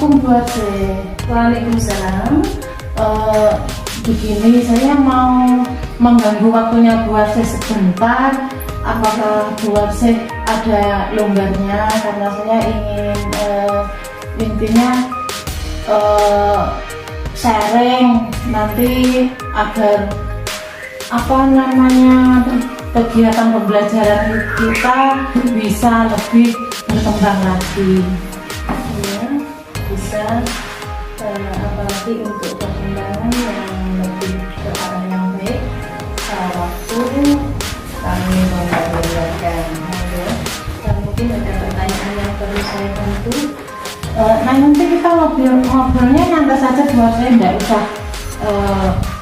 Assalamualaikum Bu Arse. Waalaikumsalam. Begini, saya mau mengganggu waktunya Bu Arse sebentar. Apakah Bu Arse ada longgarnya? Karena saya ingin intinya sharing nanti agar kegiatan pembelajaran kita bisa lebih berkembang lagi. Ya, bisa apalagi untuk perkembangan yang lebih ke arah yang baik. Waktu kami memperlihatkan dan mungkin ada pertanyaan yang perlu saya bantu. Nah, nanti kita ngobrolnya nyantai saja, buat saya tidak usah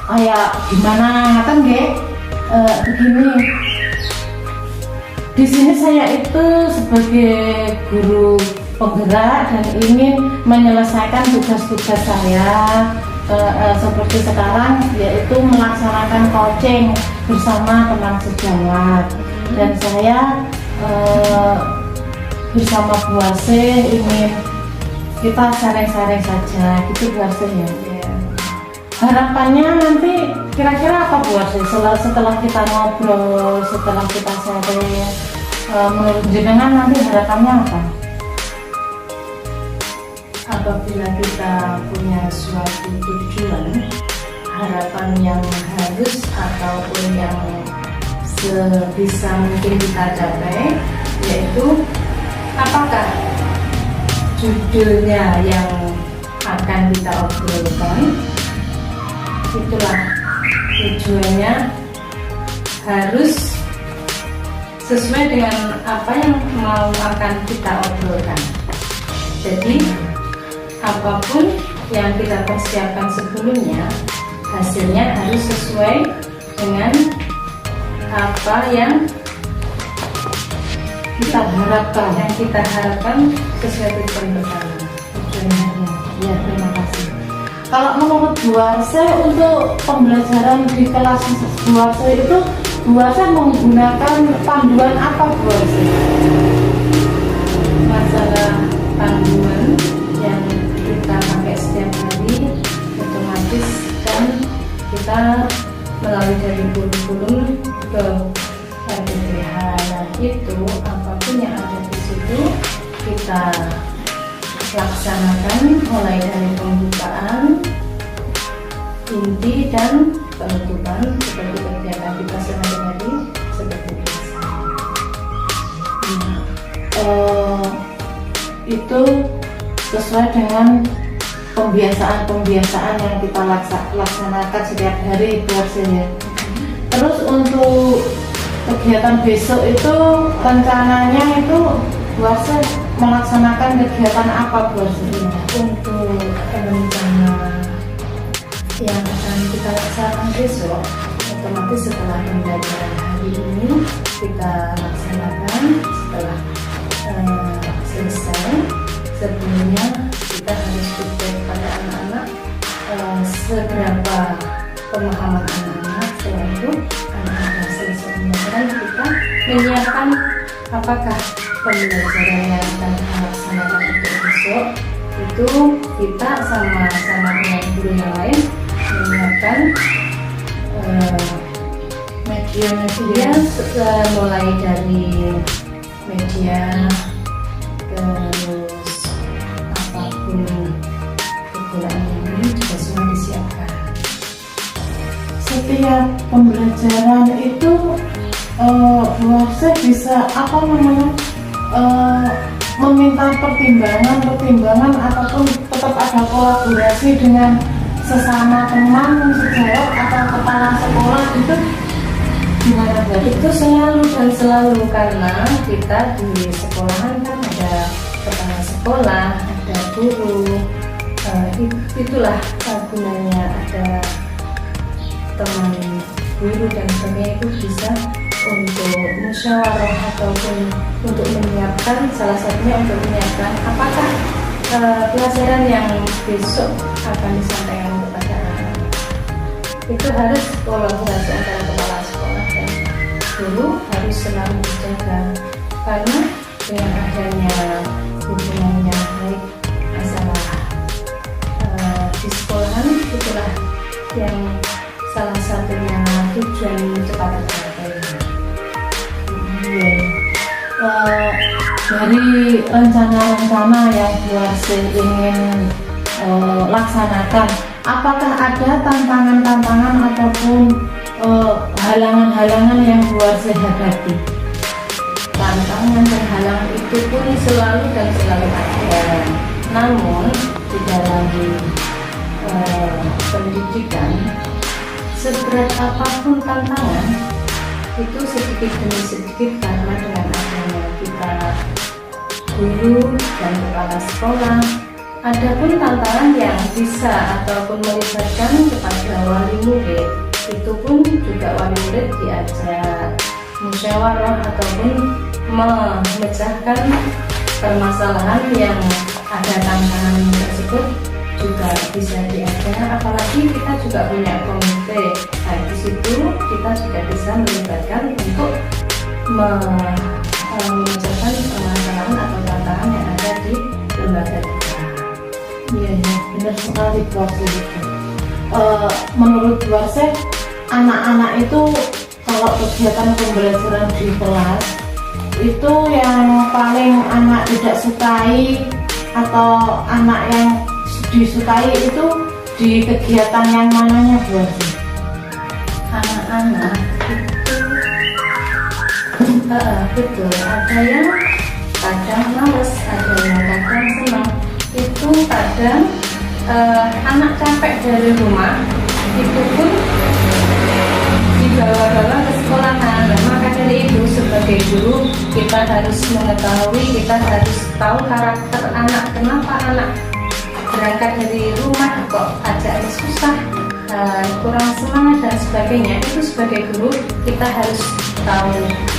kayak gimana kan begini. Di sini saya itu sebagai guru penggerak dan ingin menyelesaikan tugas-tugas saya seperti sekarang, yaitu melaksanakan coaching bersama teman sejawat. Dan saya bersama Bu Arse ingin kita sharing-sharing saja gitu Bu Arse ya. Harapannya nanti kira-kira apa Bu Arse setelah kita ngobrol, setelah kita sharing, menurut jenengan nanti harapannya apa? Apabila kita punya suatu tujuan, harapan yang harus ataupun yang sebisa mungkin kita capai, yaitu apakah judulnya yang akan kita obrolkan, itulah tujuannya harus sesuai dengan apa yang akan kita obrolkan. Jadi apapun yang kita persiapkan sebelumnya, hasilnya harus sesuai dengan apa yang kita harapkan. Yang kita harapkan sesuai tujuan bersama. Ya, terima kasih. Kalau menurut Bu Arse untuk pembelajaran di kelas Bu Arse itu, Bu Arse menggunakan panduan apa Bu Arse? Masalah panduan yang kita pakai setiap hari otomatis kan kita melalui dari kurikulum ke RPPH. Nah, itu apapun yang ada di situ kita laksanakan mulai dari pembukaan, inti dan penutupan seperti kegiatan kita sehari-hari seperti biasa. Itu sesuai dengan pembiasaan yang kita laksanakan setiap hari Bu Arse ya. Terus untuk kegiatan besok itu rencananya itu Bu Arse melaksanakan kegiatan apa Bu Arse? Untuk rencana yang akan kita laksanakan besok, otomatis setelah pembelajaran hari ini kita laksanakan setelah selesai. Sebelumnya kita harus feedback pada anak-anak seberapa pemahaman anak-anak. Setelah itu anak-anak selesai pembelajaran, kita menyiapkan apakah pembelajaran yang akan kita laksanakan untuk besok. Itu kita sama dengan guru yang lain menyiapkan media mulai dari media, terus apapun kegunaan ini juga semua disiapkan. Setiap pembelajaran itu Bu Arse bisa meminta pertimbangan ataupun tetap ada kolaborasi dengan sesama teman sejawat atau kepala sekolah itu gimana Bu? Itu selalu dan selalu, karena kita di sekolahan kan ada kepala sekolah, ada guru, itulah gunanya ada teman guru dan sebagainya. Itu bisa untuk musyawarah ataupun untuk menyiapkan, salah satunya untuk menyiapkan apakah pelajaran yang besok akan disampaikan kepada anak. Itu harus kolaborasi antara kepala sekolah dan guru harus selalu dijaga, karena dengan adanya hubungan yang baik, masalah yang salah satunya tujuan cepat tercapai. Iya. Dari rencana-rencana yang Bu Arsih ingin laksanakan, apakah ada tantangan-tantangan ataupun halangan-halangan yang Bu Arsih hadapi? Tantangan dan halangan itu pun selalu dan selalu ada. Namun di dalam pendidikan, seberat apapun tantangan itu sedikit demi sedikit, karena dengan adanya kita guru dan kepala sekolah, ada pun tantangan yang bisa ataupun melibatkan kepada wali murid, itu pun juga wali murid diajak musyawarah ataupun memecahkan permasalahan yang ada tantangan tersebut juga bisa diajak. Apalagi kita juga punya komite, nah di situ kita juga bisa melibatkan untuk memecahkan permasalahan atau tantangan yang ada di lembaga kita. Iya, benar sekali Bu Arsih itu. Menurut Bu Arsih, anak-anak itu kalau kegiatan pembelajaran di kelas itu yang paling anak tidak sukai atau anak yang disukai itu di kegiatan yang mananya Bu Arsih? Anak-anak itu betul, ada yang kadang males, ada yang kadang senang. Itu kadang anak capek dari rumah itu pun dibawa-bawa ke sekolahan. Nah, maka dari itu sebagai guru kita harus mengetahui, kita harus tahu karakter anak, kenapa anak berangkat dari rumah kok ajaknya susah, kurang semangat dan sebagainya. Itu sebagai guru kita harus tahu,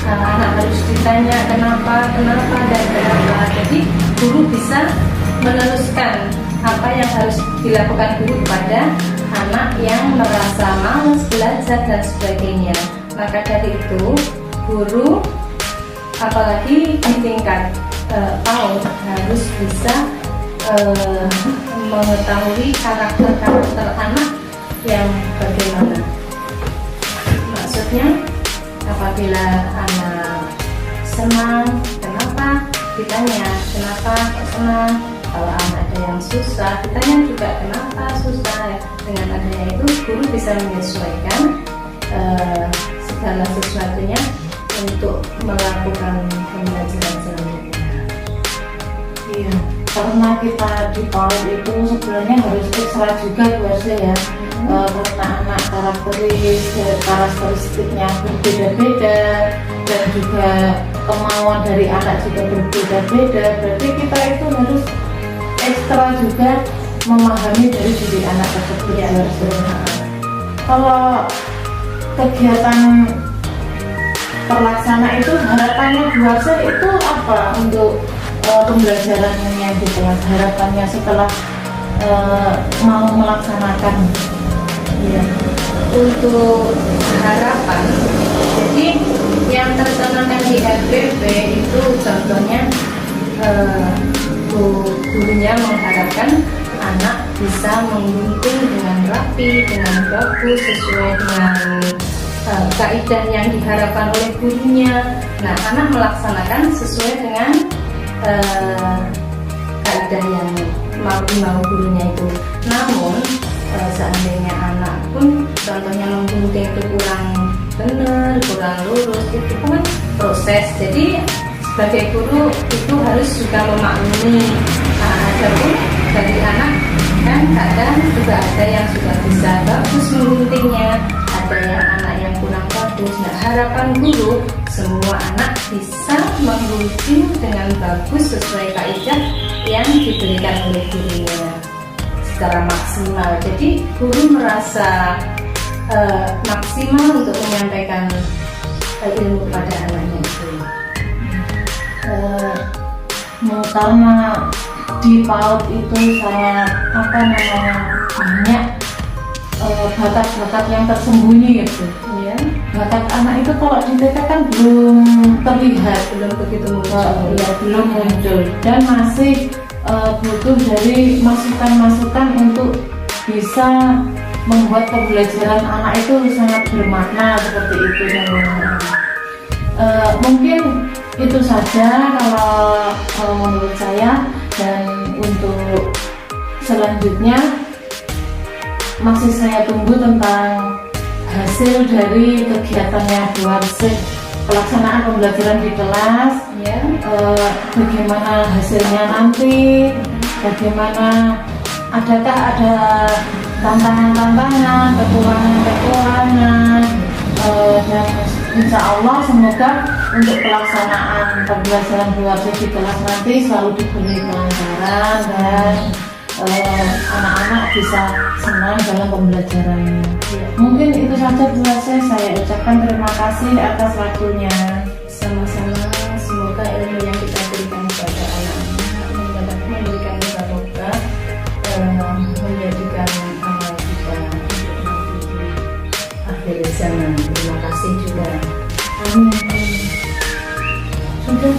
anak harus ditanya kenapa dan kenapa. Jadi guru bisa meneruskan apa yang harus dilakukan guru kepada anak yang merasa malas belajar dan sebagainya. Maka dari itu guru apalagi di tingkat PAUD harus bisa mengetahui karakter anak yang bagaimana. Maksudnya apabila anak senang, kenapa? Ditanya kenapa kok senang. Kalau anak ada yang susah, ditanya juga kenapa susah. Dengan adanya itu guru bisa menyesuaikan segala sesuatunya untuk melakukan pembelajaran selanjutnya. Iya, karena kita di PAUD itu sebenarnya harus ekstra juga Bu Arsih ya. Karena anak karakteristiknya berbeda-beda dan juga kemauan dari anak juga berbeda-beda. Berarti kita itu harus ekstra juga memahami dari diri anak tersebut ya. Kalau kegiatan terlaksana itu harapannya Bu Arsih itu apa untuk pembelajarannya di kelas, harapannya setelah mau melaksanakan? Ya, untuk harapan, jadi yang tercanangkan di RPP itu contohnya gurunya mengharapkan anak bisa menggunting dengan rapi, dengan bagus, sesuai dengan kaidah yang diharapkan oleh gurunya. Nah, anak melaksanakan sesuai dengan kaidah yang mau gurunya itu. Namun seandainya anak pun contohnya menggunting itu kurang benar, kurang lurus, itu kan proses. Jadi sebagai guru itu harus juga memaklumi. Adapun dari anak kan kadang juga ada yang sudah bisa bagus mengguntingnya, ada yang anak yang kurang bagus. Nah, harapan guru semua anak bisa menggunting dengan bagus sesuai kaidah yang diberikan oleh gurunya secara maksimal. Jadi guru merasa maksimal untuk menyampaikan ilmu pada anaknya itu. Karena di PAUD itu sangat banyak bakat-bakat yang tersembunyi gitu ya. Bakat anak itu kalau di TK kan belum terlihat, belum begitu muncul, belum muncul dan masih butuh dari masukan-masukan untuk bisa membuat pembelajaran anak itu sangat bermakna seperti itu. Mungkin itu saja kalau menurut saya, dan untuk selanjutnya masih saya tunggu tentang hasil dari kegiatannya Bu Warsih, pelaksanaan pembelajaran di kelas, Ya. Bagaimana hasilnya nanti, bagaimana, adakah ada tantangan-tantangan, kekurangan-kekurangan, dan insya Allah semoga untuk pelaksanaan pembelajaran Bu Warsih di kelas nanti selalu diberi kelancaran dan anak-anak bisa senang dalam pembelajarannya. Mungkin itu saja Bu Warsih, saya ucapkan terima kasih atas waktunya. Sama-sama, semoga ilmu yang kita berikan kepada anak-anak memberikan barokah, menjadikan amal kita untuk nanti di akhir zaman. Terima kasih juga. Amin. Sudah.